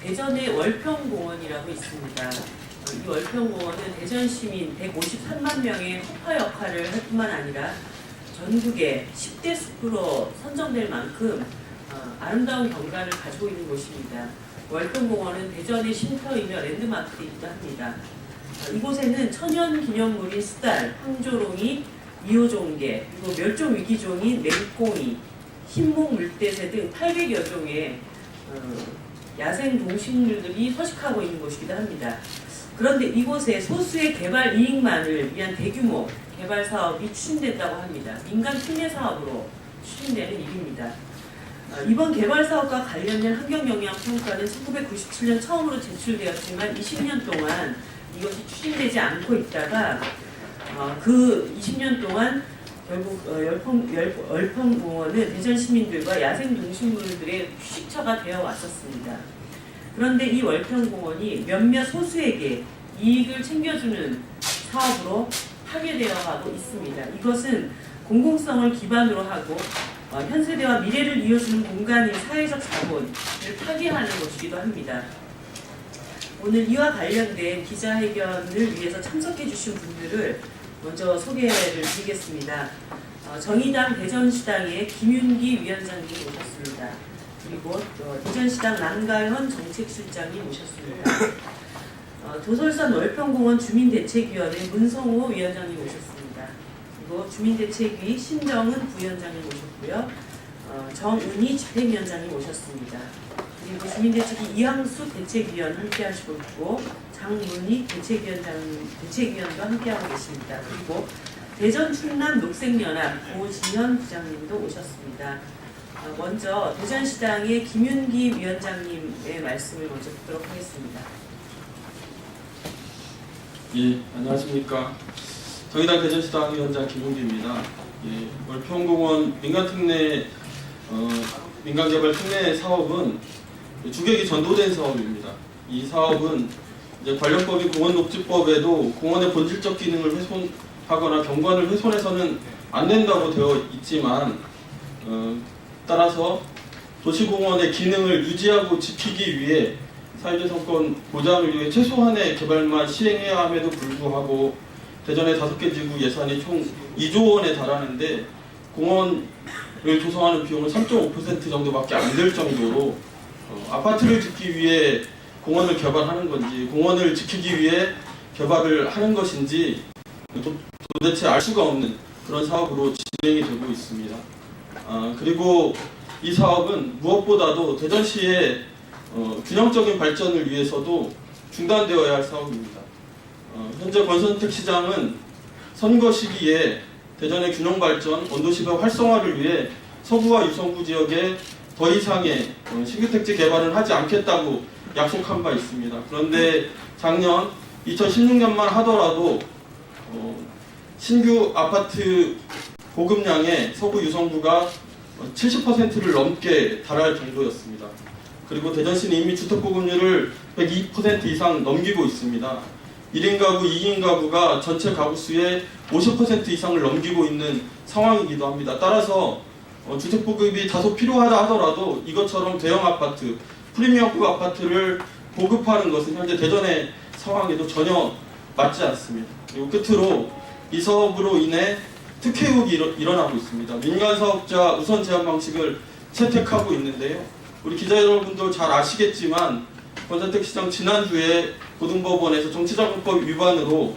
대전의 월평공원이라고 있습니다. 이 월평공원은 대전 시민 153만 명의 호파 역할을 할 뿐만 아니라 전국의 10대 숲으로 선정될 만큼 아름다운 경관을 가지고 있는 곳입니다. 월평공원은 대전의 쉼터이며 랜드마크이기도 합니다. 이곳에는 천연기념물인 숫달, 황조롱이, 미호종개, 그리고 멸종위기종인 맹꽁이, 흰목물대새 등 800여 종의 야생 동식물들이 서식하고 있는 곳이기도 합니다. 그런데 이곳에 소수의 개발 이익만을 위한 대규모 개발 사업이 추진된다고 합니다. 민간 특례 사업으로 추진되는 일입니다. 이번 개발 사업과 관련된 환경영향평가는 1997년 처음으로 제출되었지만 20년 동안 이것이 추진되지 않고 있다가 그 20년 동안 결국 월평공원은 대전 시민들과 야생 동식물들의 휴식처가 되어 왔었습니다. 그런데 이 월평공원이 몇몇 소수에게 이익을 챙겨주는 사업으로 파괴되어 가고 있습니다. 이것은 공공성을 기반으로 하고 현 세대와 미래를 이어주는 공간인 사회적 자본을 파괴하는 것이기도 합니다. 오늘 이와 관련된 기자회견을 위해서 참석해 주신 분들을 먼저 소개를 드리겠습니다. 정의당 대전시당의 김윤기 위원장님이 오셨습니다. 그리고 대전시당 남가현 정책실장이 오셨습니다. 도솔산 월평공원 주민대책위원회 문성호 위원장님 오셨습니다. 그리고 주민대책위 신정은 부위원장님 오셨고요. 정은희 집행위원장님 오셨습니다. 그리고 주민대책위 이항수 대책위원 함께 하시고 있고 장문희 대책위원도 함께하고 계십니다. 그리고 대전 충남 녹색연합 고지현 부장님도 오셨습니다. 먼저 대전시당의 김윤기 위원장님의 말씀을 먼저 듣도록 하겠습니다. 예, 안녕하십니까. 정의당 대전시당 위원장 김윤기입니다. 예, 월평공원 민간개발 특례 사업은 주객이 전도된 사업입니다. 이 사업은 이제 관련법인 공원녹지법에도 공원의 본질적 기능을 훼손하거나 경관을 훼손해서는 안 된다고 되어 있지만 따라서 도시공원의 기능을 유지하고 지키기 위해 사회재산권 보장을 위해 최소한의 개발만 시행해야 함에도 불구하고 대전의 5개 지구 예산이 총 2조 원에 달하는데 공원을 조성하는 비용은 3.5% 정도밖에 안 될 정도로 아파트를 짓기 위해 공원을 개발하는 건지 공원을 지키기 위해 개발을 하는 것인지 도대체 알 수가 없는 그런 사업으로 진행이 되고 있습니다. 그리고 이 사업은 무엇보다도 대전시의 균형적인 발전을 위해서도 중단되어야 할 사업입니다. 현재 권선택 시장은 선거 시기에 대전의 균형 발전, 원도시의 활성화를 위해 서구와 유성구 지역에 더 이상의 신규 택지 개발은 하지 않겠다고 약속한 바 있습니다. 그런데 작년 2016년만 하더라도 신규 아파트 보급량의 서구 유성구가 70%를 넘게 달할 정도였습니다. 그리고 대전시는 이미 주택보급률을 102% 이상 넘기고 있습니다. 1인 가구, 2인 가구가 전체 가구 수의 50% 이상을 넘기고 있는 상황이기도 합니다. 따라서 주택보급이 다소 필요하다 하더라도 이것처럼 대형 아파트, 프리미엄급 아파트를 보급하는 것은 현재 대전의 상황에도 전혀 맞지 않습니다. 그리고 끝으로 이 사업으로 인해 특혜욕이 일어나고 있습니다. 민간사업자 우선 제한 방식을 채택하고 있는데요. 우리 기자 여러분도 잘 아시겠지만 권선택 시장 지난주에 고등법원에서 정치자금법 위반으로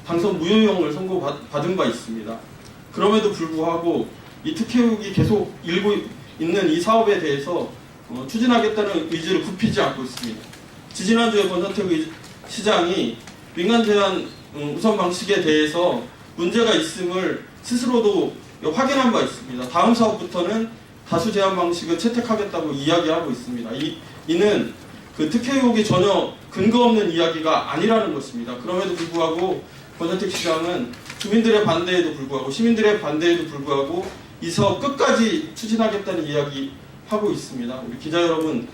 당선 무효형을 선고받은 바 있습니다. 그럼에도 불구하고 이 특혜욕이 계속 일고 있는 이 사업에 대해서 추진하겠다는 의지를 굽히지 않고 있습니다. 지지난주에 권선택 시장이 민간 제한 우선 방식에 대해서 문제가 있음을 스스로도 확인한 바 있습니다. 다음 사업부터는 다수 제한 방식을 채택하겠다고 이야기하고 있습니다. 이는 그 특혜욕이 전혀 근거 없는 이야기가 아니라는 것입니다. 그럼에도 불구하고 권선택 시장은 주민들의 반대에도 불구하고 시민들의 반대에도 불구하고 이 사업 끝까지 추진하겠다는 이야기 하고 있습니다. 우리 기자 여러분,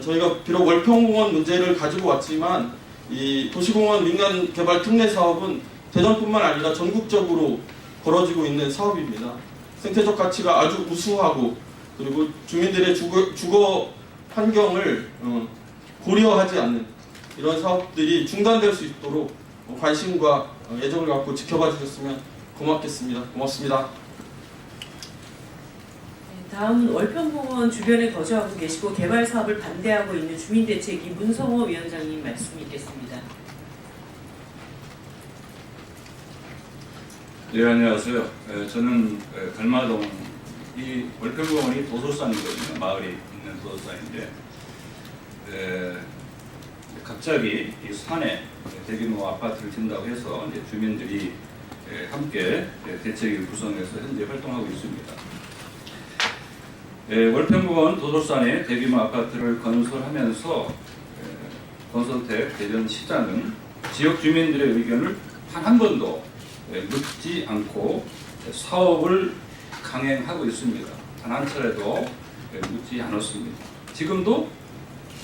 저희가 비록 월평공원 문제를 가지고 왔지만 이 도시공원 민간개발 특례 사업은 대전뿐만 아니라 전국적으로 벌어지고 있는 사업입니다. 생태적 가치가 아주 우수하고 그리고 주민들의 주거 환경을 고려하지 않는 이런 사업들이 중단될 수 있도록 관심과 애정을 갖고 지켜봐 주셨으면 고맙겠습니다. 고맙습니다. 다음은 월평공원 주변에 거주하고 계시고 개발 사업을 반대하고 있는 주민대책위 문성호 위원장님 말씀 있겠습니다. 네, 안녕하세요. 저는 갈마동 이 월평공원이 도솔산이거든요. 마을이 있는 도솔산인데 갑자기 이 산에 대규모 아파트를 짓는다고 해서 이제 주민들이 함께 대책위를 구성해서 현재 활동하고 있습니다. 월평공원 도솔산에 대규모 아파트를 건설하면서 권선택 대전시장은 지역 주민들의 의견을 단 한 번도 묻지 않고 사업을 강행하고 있습니다. 단 한 차례도 묻지 않았습니다. 지금도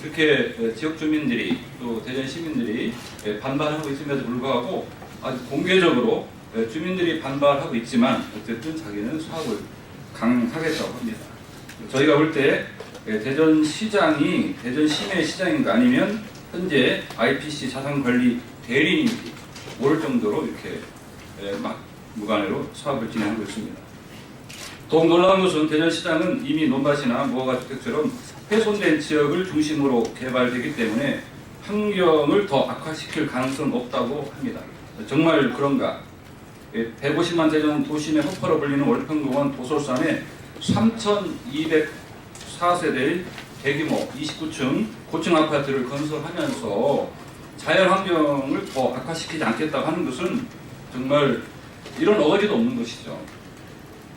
이렇게 지역 주민들이 또 대전 시민들이 반발하고 있음에도 불구하고 아주 공개적으로 주민들이 반발하고 있지만 어쨌든 자기는 사업을 강행하겠다고 합니다. 저희가 볼 때 대전시장이 대전시내 시장인가 아니면 현재 IPC 자산관리 대리인인지 모를 정도로 이렇게 막 무관해로 사업을 진행하고 있습니다. 더욱 놀라운 것은 대전시장은 이미 논밭이나 무허가주택처럼 훼손된 지역을 중심으로 개발되기 때문에 환경을 더 악화시킬 가능성은 없다고 합니다. 정말 그런가? 150만 대전 도심의 허파로 불리는 월평공원 도솔산에 3,204세대의 대규모 29층 고층 아파트를 건설하면서 자연환경을 더 악화시키지 않겠다고 하는 것은 정말 이런 어거지도 없는 것이죠.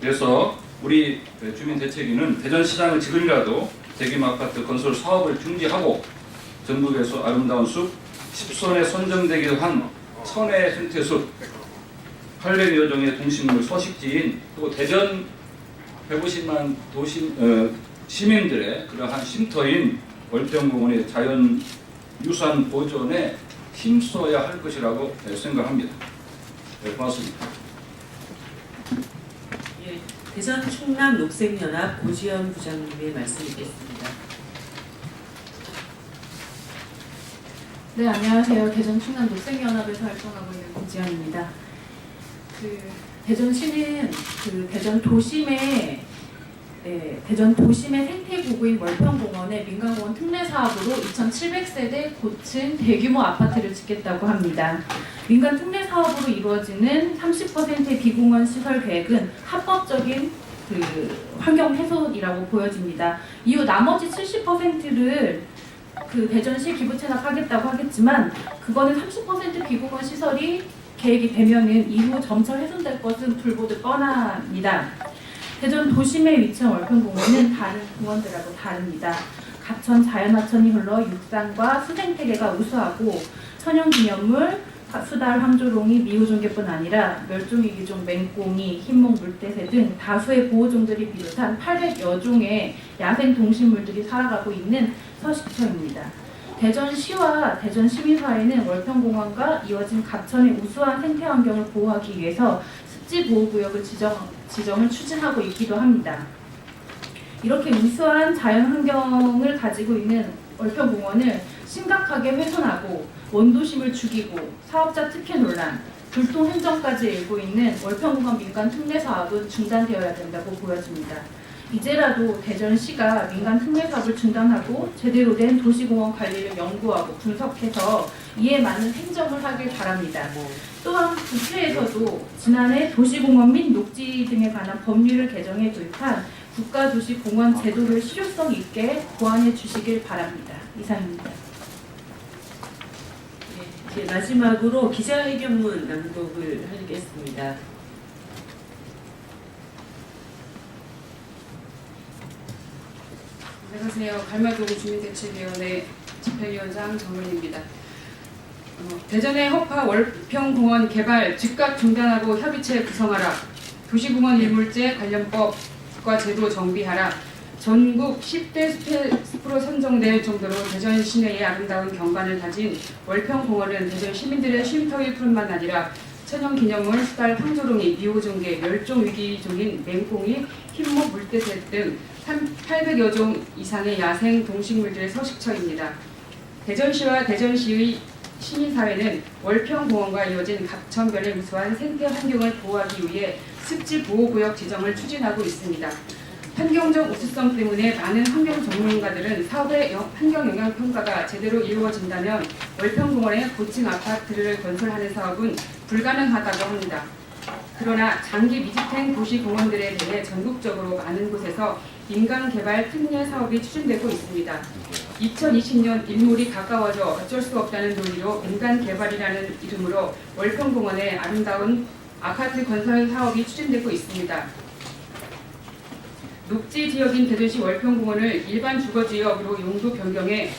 그래서 우리 주민대책위는 대전시장을 지금이라도 대규모 아파트 건설 사업을 중지하고 전국에서 아름다운 숲 10선에 선정되기도 한 천혜 생태숲 800여 종의 동식물 서식지인 또 대전 150만 시민들의 그러한 쉼터인 월평공원의 자연유산 보존에 힘써야 할 것이라고 생각합니다. 네, 고맙습니다. 예, 대전 충남 녹색연합 고지연 부장님의 말씀 있겠습니다. 네, 안녕하세요. 대전 충남 녹색연합에서 활동하고 있는 고지연입니다. 대전시는 대전 도심의 생태보고인 월평공원에 민간공원 특례 사업으로 2,700세대 고층 대규모 아파트를 짓겠다고 합니다. 민간 특례 사업으로 이루어지는 30%의 비공원 시설 계획은 합법적인 환경 훼손이라고 보여집니다. 이후 나머지 70%를 대전시 기부 체납하겠다고 하겠지만 그거는 30% 비공원 시설이 계획이 되면은 이후 점차 훼손될 것은 불보듯 뻔합니다. 대전 도심에 위치한 월평공원은 다른 공원들하고 다릅니다. 가천 자연하천이 흘러 육상과 수생태계가 우수하고 천연기념물, 수달, 황조롱이, 미우종계뿐 아니라 멸종위기종 맹꽁이, 흰목 물대새 등 다수의 보호종들이 비롯한 800여 종의 야생 동식물들이 살아가고 있는 서식처입니다. 대전시와 대전시민사회는 월평공원과 이어진 가천의 우수한 생태환경을 보호하기 위해서 습지보호구역을 지정을 추진하고 있기도 합니다. 이렇게 우수한 자연환경을 가지고 있는 월평공원을 심각하게 훼손하고 원도심을 죽이고 사업자 특혜 논란, 불통행정까지 일고 있는 월평공원 민간 특례 사업은 중단되어야 된다고 보여집니다. 이제라도 대전시가 민간 특례 사업을 중단하고 제대로 된 도시공원 관리를 연구하고 분석해서 이에 맞는 행정을 하길 바랍니다. 또한 국회에서도 지난해 도시공원 및 녹지 등에 관한 법률을 개정해 도입한 국가도시공원 제도를 실효성 있게 보완해 주시길 바랍니다. 이상입니다. 네, 이제 마지막으로 기자회견문 낭독을 하겠습니다. 안녕하세요. 갈마동 주민대책위원회 집회위원장 정은입니다. 대전의 허파 월평공원 개발 즉각 중단하고 협의체 구성하라. 도시공원 일몰제 관련법과 제도 정비하라. 전국 10대 숲으로 선정될 정도로 대전 시내의 아름다운 경관을 가진 월평공원은 대전 시민들의 쉼터일 뿐만 아니라 천연기념물, 수달, 황조롱이, 미호종계, 멸종위기종인 맹꽁이, 흰목 물대새 등 800여 종 이상의 야생 동식물들의 서식처입니다. 대전시와 대전시의 시민사회는 월평공원과 이어진 각천변의 우수한 생태 환경을 보호하기 위해 습지보호구역 지정을 추진하고 있습니다. 환경적 우수성 때문에 많은 환경 전문가들은 사업의 환경 영향 평가가 제대로 이루어진다면 월평공원에 고층 아파트를 건설하는 사업은 불가능하다고 합니다. 그러나 장기 미집행 도시공원들에 대해 전국적으로 많은 곳에서 민간개발 특례 사업이 추진되고 있습니다. 2020년 일몰이 가까워져 어쩔 수 없다는 논리로 민간개발이라는 이름으로 월평공원에 아름다운 아파트 건설 사업이 추진되고 있습니다. 녹지 지역인 대전시 월평공원을 일반 주거지역으로 용도 변경해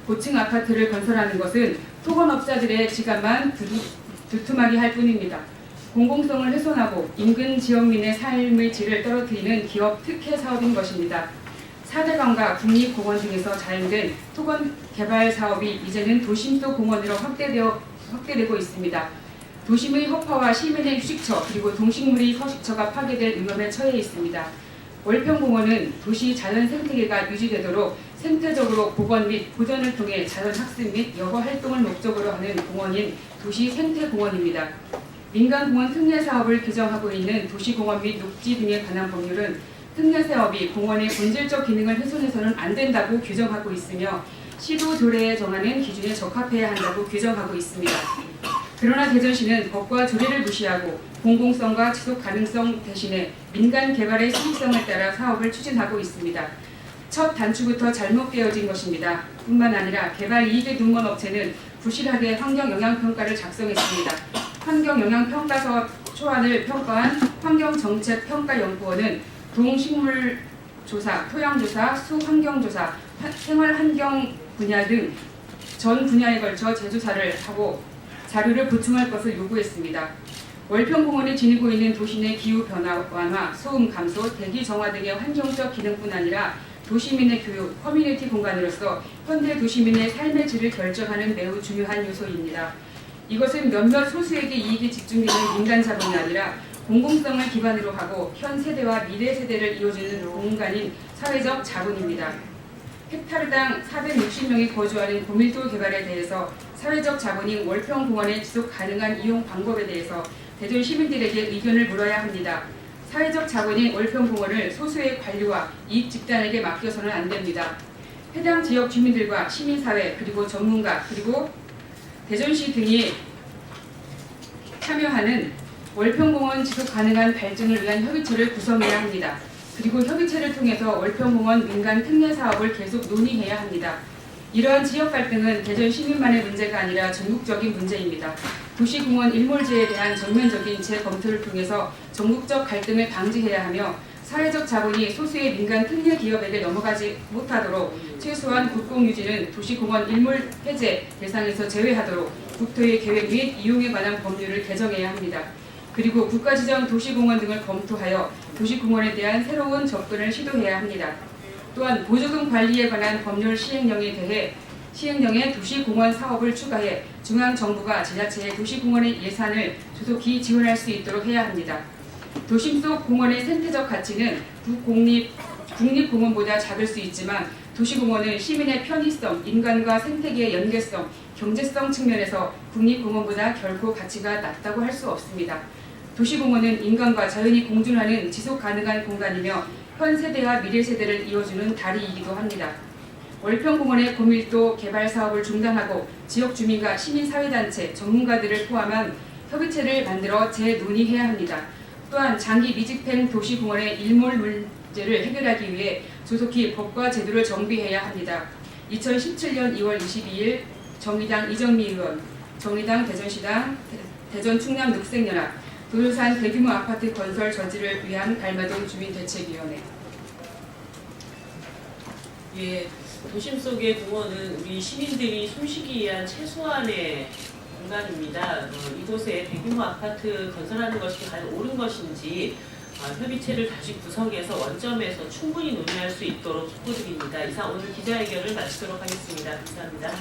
고층 아파트를 건설하는 것은 토건업자들의 지갑만 두툼하게 할 뿐입니다. 공공성을 훼손하고 인근 지역민의 삶의 질을 떨어뜨리는 기업 특혜 사업인 것입니다. 사대강과 국립공원 등에서 자행된 토건 개발 사업이 이제는 도심도 공원으로 확대되고 있습니다. 도심의 허파와 시민의 휴식처 그리고 동식물의 서식처가 파괴될 위험에 처해 있습니다. 월평공원은 도시 자연 생태계가 유지되도록 생태적으로 복원 및 보존을 통해 자연 학습 및 여가 활동을 목적으로 하는 공원인 도시 생태공원입니다. 민간공원 특례 사업을 규정하고 있는 도시공원 및 녹지 등에 관한 법률은 특례 사업이 공원의 본질적 기능을 훼손해서는 안 된다고 규정하고 있으며 시도 조례에 정하는 기준에 적합해야 한다고 규정하고 있습니다. 그러나 대전시는 법과 조례를 무시하고 공공성과 지속 가능성 대신에 민간 개발의 수익성을 따라 사업을 추진하고 있습니다. 첫 단추부터 잘못 깨어진 것입니다. 뿐만 아니라 개발 이익의 눈먼 업체는 부실하게 환경영향평가를 작성했습니다. 환경영향평가서 초안을 평가한 환경정책평가연구원은 동식물조사, 토양조사, 수환경조사, 생활환경 분야 등 전 분야에 걸쳐 재조사를 하고 자료를 보충할 것을 요구했습니다. 월평공원이 지니고 있는 도시 내 기후변화 완화, 소음 감소, 대기 정화 등의 환경적 기능뿐 아니라 도시민의 교육, 커뮤니티 공간으로서 현대 도시민의 삶의 질을 결정하는 매우 중요한 요소입니다. 이것은 몇몇 소수에게 이익이 집중되는 민간 자본이 아니라 공공성을 기반으로 하고 현 세대와 미래 세대를 이어주는 공간인 사회적 자본입니다. 헥타르당 460명이 거주하는 고밀도 개발에 대해서 사회적 자본인 월평공원의 지속 가능한 이용 방법에 대해서 대전 시민들에게 의견을 물어야 합니다. 사회적 자본인 월평공원을 소수의 관리와 이익 집단에게 맡겨서는 안 됩니다. 해당 지역 주민들과 시민사회 그리고 전문가 그리고 대전시 등이 참여하는 월평공원 지속 가능한 발전을 위한 협의체를 구성해야 합니다. 그리고 협의체를 통해서 월평공원 민간 특례 사업을 계속 논의해야 합니다. 이러한 지역 갈등은 대전 시민만의 문제가 아니라 전국적인 문제입니다. 도시공원 일몰지에 대한 전면적인 재검토를 통해서 전국적 갈등을 방지해야 하며 사회적 자본이 소수의 민간 특례 기업에게 넘어가지 못하도록 최소한 국공유지는 도시공원 일몰 해제 대상에서 제외하도록 국토의 계획 및 이용에 관한 법률을 개정해야 합니다. 그리고 국가지정 도시공원 등을 검토하여 도시공원에 대한 새로운 접근을 시도해야 합니다. 또한 보조금 관리에 관한 법률 시행령에 도시공원 사업을 추가해 중앙정부가 지자체의 도시공원의 예산을 조속히 지원할 수 있도록 해야 합니다. 도심 속 공원의 생태적 가치는 국립공원보다 작을 수 있지만 도시공원은 시민의 편의성, 인간과 생태계의 연계성, 경제성 측면에서 국립공원보다 결코 가치가 낮다고 할 수 없습니다. 도시공원은 인간과 자연이 공존하는 지속 가능한 공간이며 현 세대와 미래 세대를 이어주는 다리이기도 합니다. 월평공원의 고밀도 개발 사업을 중단하고 지역 주민과 시민사회단체, 전문가들을 포함한 협의체를 만들어 재논의해야 합니다. 또한 장기 미집행 도시공원의 일몰 문제를 해결하기 위해 조속히 법과 제도를 정비해야 합니다. 2017년 2월 22일 정의당 이정미 의원, 정의당 대전시당, 대전 충남 녹색연합, 도요산 대규모 아파트 건설 저지를 위한 갈마동 주민대책위원회. 예, 도심 속의 공원은 우리 시민들이 숨쉬기 위한 최소한의 공간입니다. 이곳에 대규모 아파트 건설하는 것이 과연 옳은 것인지 협의체를 다시 구성해서 원점에서 충분히 논의할 수 있도록 촉구드립니다. 이상 오늘 기자회견을 마치도록 하겠습니다. 감사합니다.